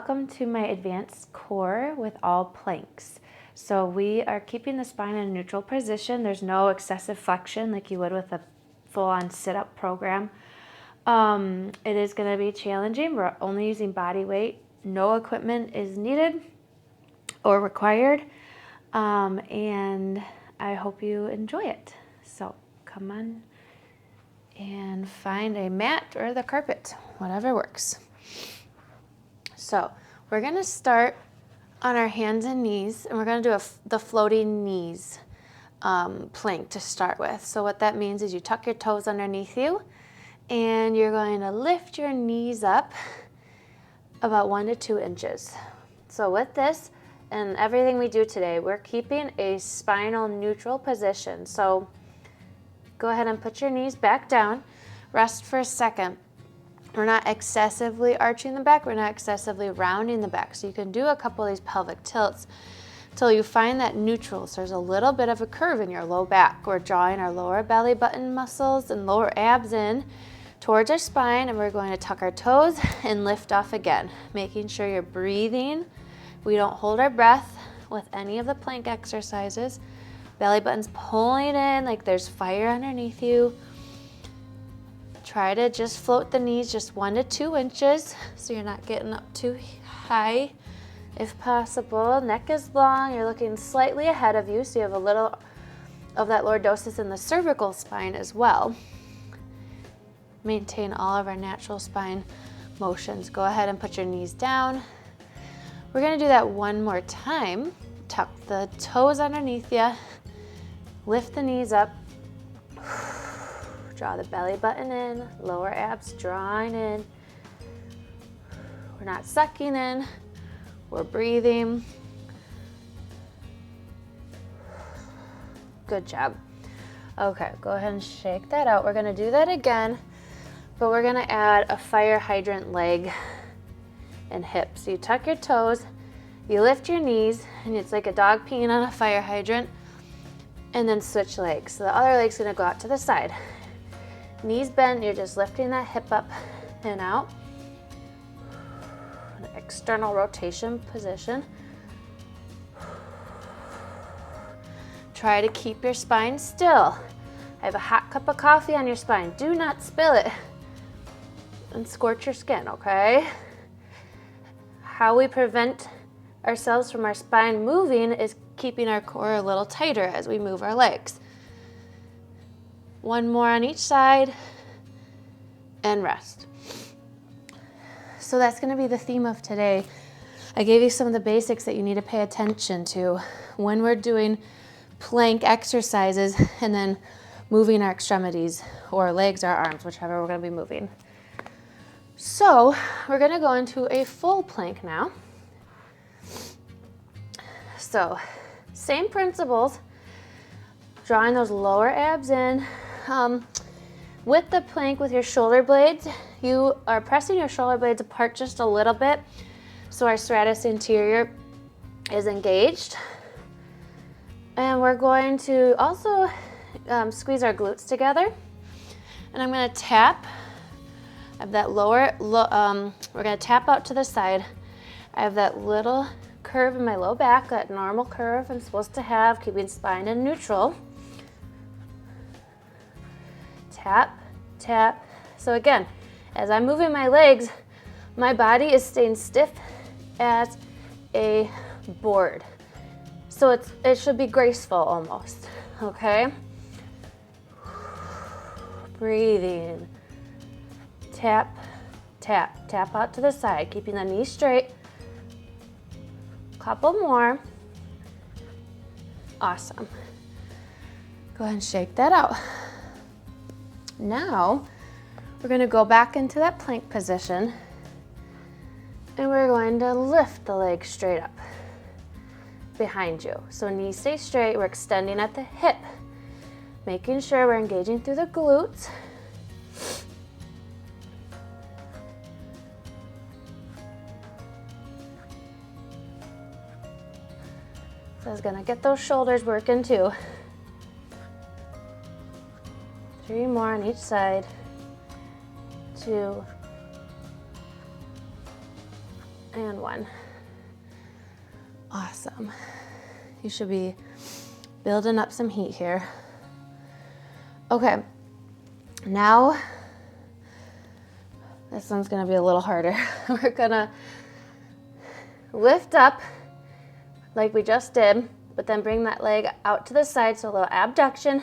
welcome to my advanced core with all planks. So we are keeping the spine in a neutral position. There's no excessive flexion like you would with a full-on sit-up program. It is going to be challenging. We're only using body weight. No equipment is needed or required. And I hope you enjoy it. So come on and find a mat or the carpet, whatever works. So we're going to start on our hands and knees, and we're going to do the floating knees plank to start with. So what that means is you tuck your toes underneath you, and you're going to lift your knees up about 1 to 2 inches. So with this and everything we do today, we're keeping a spinal neutral position. So go ahead and put your knees back down. Rest for a second. We're not excessively arching the back. We're not excessively rounding the back. So you can do a couple of these pelvic tilts until you find that neutral. So there's a little bit of a curve in your low back. We're drawing our lower belly button muscles and lower abs in towards our spine, and we're going to tuck our toes and lift off again, making sure you're breathing. We don't hold our breath with any of the plank exercises. Belly button's pulling in like there's fire underneath you. Try to just float the knees just 1 to 2 inches so you're not getting up too high if possible. Neck is long, you're looking slightly ahead of you, so you have a little of that lordosis in the cervical spine as well. Maintain all of our natural spine motions. Go ahead and put your knees down. We're gonna do that one more time. Tuck the toes underneath you, lift the knees up. Draw the belly button in, lower abs drawing in. We're not sucking in, we're breathing. Good job. Okay, go ahead and shake that out. We're gonna do that again, but we're gonna add a fire hydrant leg and hips. So you tuck your toes, you lift your knees, and it's like a dog peeing on a fire hydrant, and then switch legs. So the other leg's gonna go out to the side. Knees bent, you're just lifting that hip up and out. An external rotation position. Try to keep your spine still. I have a hot cup of coffee on your spine. Do not spill it and scorch your skin, okay? How we prevent ourselves from our spine moving is keeping our core a little tighter as we move our legs. One more on each side, and rest. So that's gonna be the theme of today. I gave you some of the basics that you need to pay attention to when we're doing plank exercises and then moving our extremities, or legs or arms, whichever we're gonna be moving. So we're gonna go into a full plank now. So same principles, drawing those lower abs in. With the plank with your shoulder blades, you are pressing your shoulder blades apart just a little bit so our serratus anterior is engaged. And we're going to also squeeze our glutes together. And I'm gonna tap. I have that we're gonna tap out to the side. I have that little curve in my low back, that normal curve I'm supposed to have, keeping spine in neutral. Tap, tap. So again, as I'm moving my legs, my body is staying stiff as a board. So it should be graceful almost, okay? Breathing. Tap, tap, tap out to the side, keeping the knees straight. Couple more. Awesome. Go ahead and shake that out. Now, we're gonna go back into that plank position, and we're going to lift the legs straight up behind you. So knees stay straight, we're extending at the hip, making sure we're engaging through the glutes. So it's gonna get those shoulders working too. 3 more on each side. 2. And 1. Awesome. You should be building up some heat here. Okay, now this one's gonna be a little harder. We're gonna lift up like we just did, but then bring that leg out to the side, so a little abduction.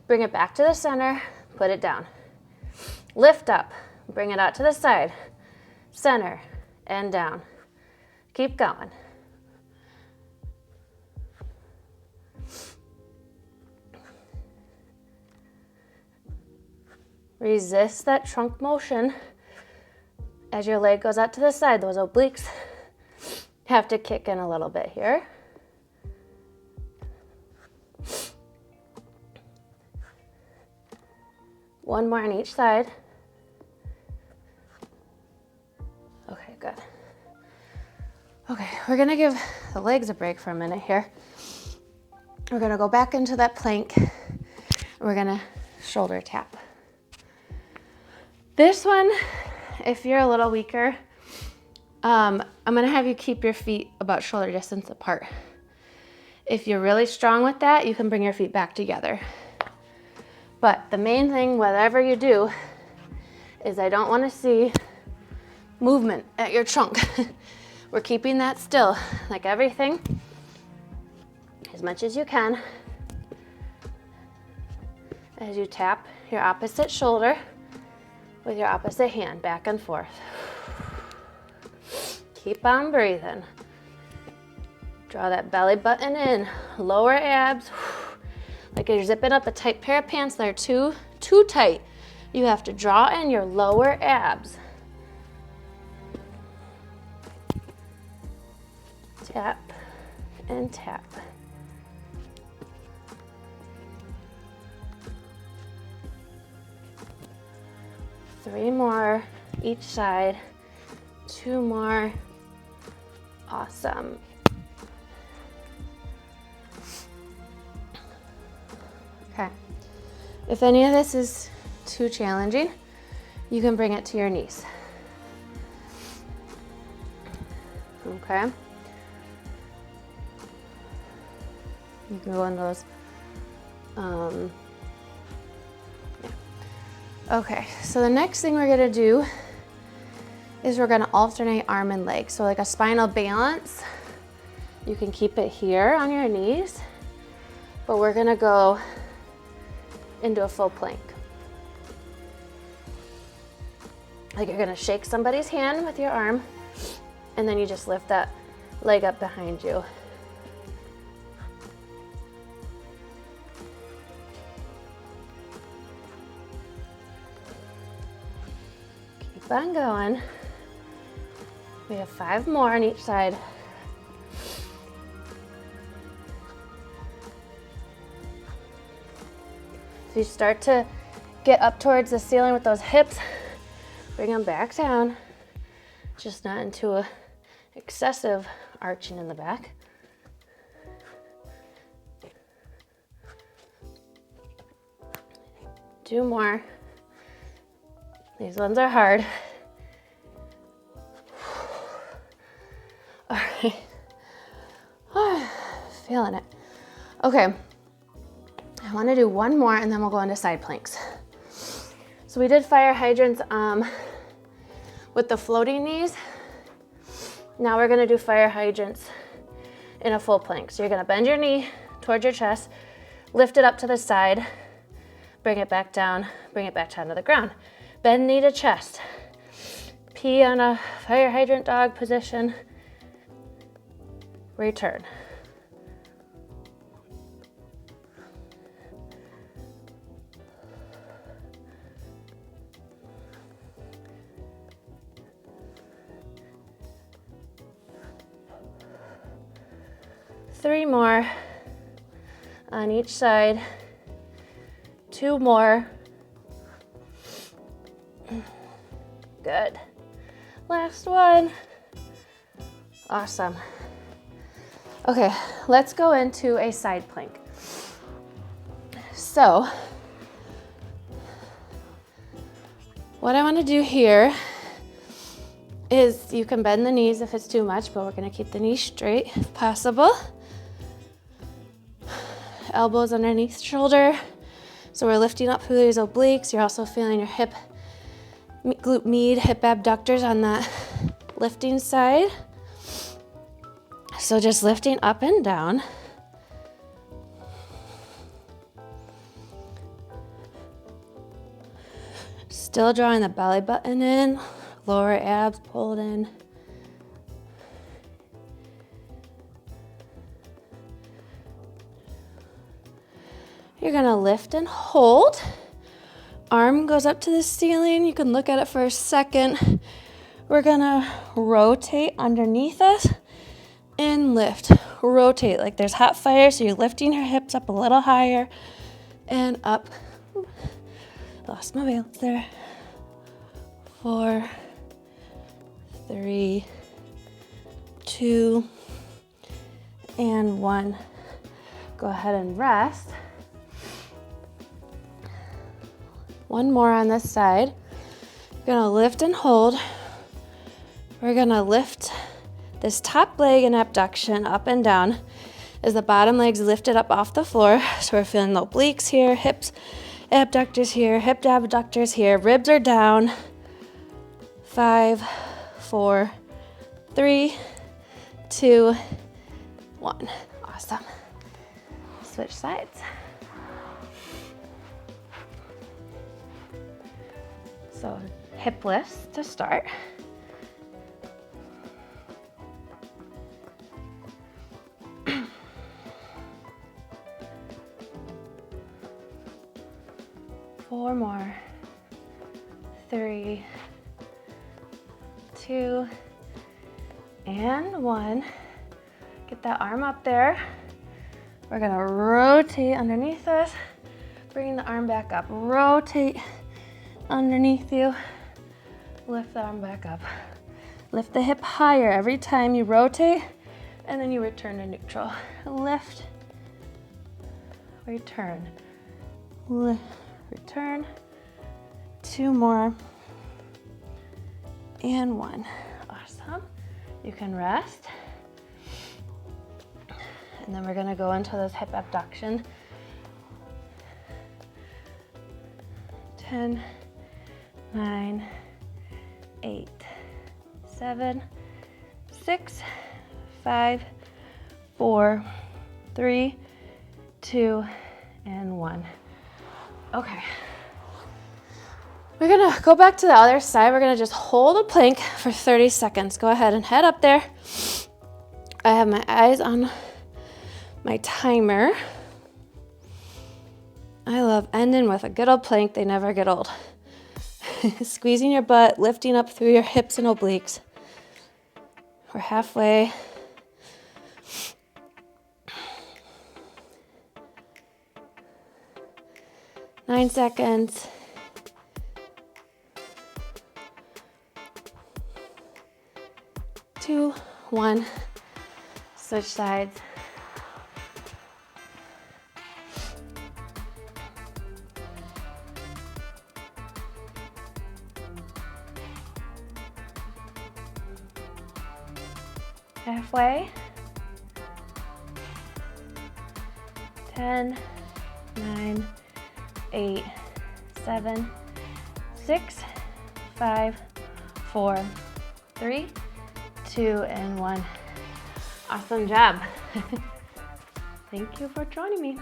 Bring it back to the center, put it down. Lift up, bring it out to the side, center, and down. Keep going. Resist that trunk motion as your leg goes out to the side. Those obliques have to kick in a little bit here. One more on each side. Okay, good. Okay, we're gonna give the legs a break for a minute here. We're gonna go back into that plank. We're gonna shoulder tap. This one, if you're a little weaker, I'm gonna have you keep your feet about shoulder distance apart. If you're really strong with that, you can bring your feet back together. But the main thing, whatever you do, is I don't wanna see movement at your trunk. We're keeping that still, like everything, as much as you can. As you tap your opposite shoulder with your opposite hand, back and forth. Keep on breathing. Draw that belly button in, lower abs. Like you're zipping up a tight pair of pants that are too tight. You have to draw in your lower abs. Tap and tap. Three more each side. 2 more. Awesome. Okay. If any of this is too challenging, you can bring it to your knees. Okay. You can go in those. Okay, so the next thing we're gonna do is we're gonna alternate arm and leg. So like a spinal balance, you can keep it here on your knees, but we're gonna go into a full plank. Like you're gonna shake somebody's hand with your arm, and then you just lift that leg up behind you. Keep on going. We have 5 more on each side. If you start to get up towards the ceiling with those hips, bring them back down, just not into a excessive arching in the back. Two more. These ones are hard. All right. Oh, feeling it. Okay. I want to do one more and then we'll go into side planks. So we did fire hydrants with the floating knees. Now we're going to do fire hydrants in a full plank. So you're going to bend your knee towards your chest, lift it up to the side, bring it back down to the ground. Bend knee to chest. Pee on a fire hydrant dog position. Return. Three more on each side. 2 more. Good. Last one. Awesome. Okay, let's go into a side plank. So, what I want to do here is you can bend the knees if it's too much, but we're gonna keep the knees straight if possible. Elbows underneath shoulder. So we're lifting up through these obliques. You're also feeling your hip, glute med, hip abductors on that lifting side. So just lifting up and down. Still drawing the belly button in, lower abs pulled in. You're gonna lift and hold. Arm goes up to the ceiling. You can look at it for a second. We're gonna rotate underneath us and lift. Rotate like there's hot fire, so you're lifting your hips up a little higher and up. Lost my balance there. 4, 3, 2, and 1. Go ahead and rest. One more on this side. You're gonna lift and hold. We're gonna lift this top leg in abduction up and down as the bottom leg's lifted up off the floor. So we're feeling the obliques here, hips, abductors here, hip abductors here, ribs are down. 5, 4, 3, 2, 1. Awesome. Switch sides. So hip lifts to start. Four more. 3, 2, and 1. Get that arm up there. We're gonna rotate underneath us, bring the arm back up, rotate underneath you, lift the arm back up. Lift the hip higher every time you rotate, and then you return to neutral. Lift, return, return. 2 more. And 1. Awesome. You can rest. And then we're gonna go into this hip abduction. 10, 9, 8, 7, 6, 5, 4, 3, 2, and 1. Okay. We're gonna go back to the other side. We're gonna just hold a plank for 30 seconds. Go ahead and head up there. I have my eyes on my timer. I love ending with a good old plank. They never get old. Squeezing your butt, lifting up through your hips and obliques. We're halfway. Nine seconds. 2, 1. Switch sides. Halfway. 10, 9, 8, 7, 6, 5, 4, 3, 2, and 1. Awesome job. Thank you for joining me.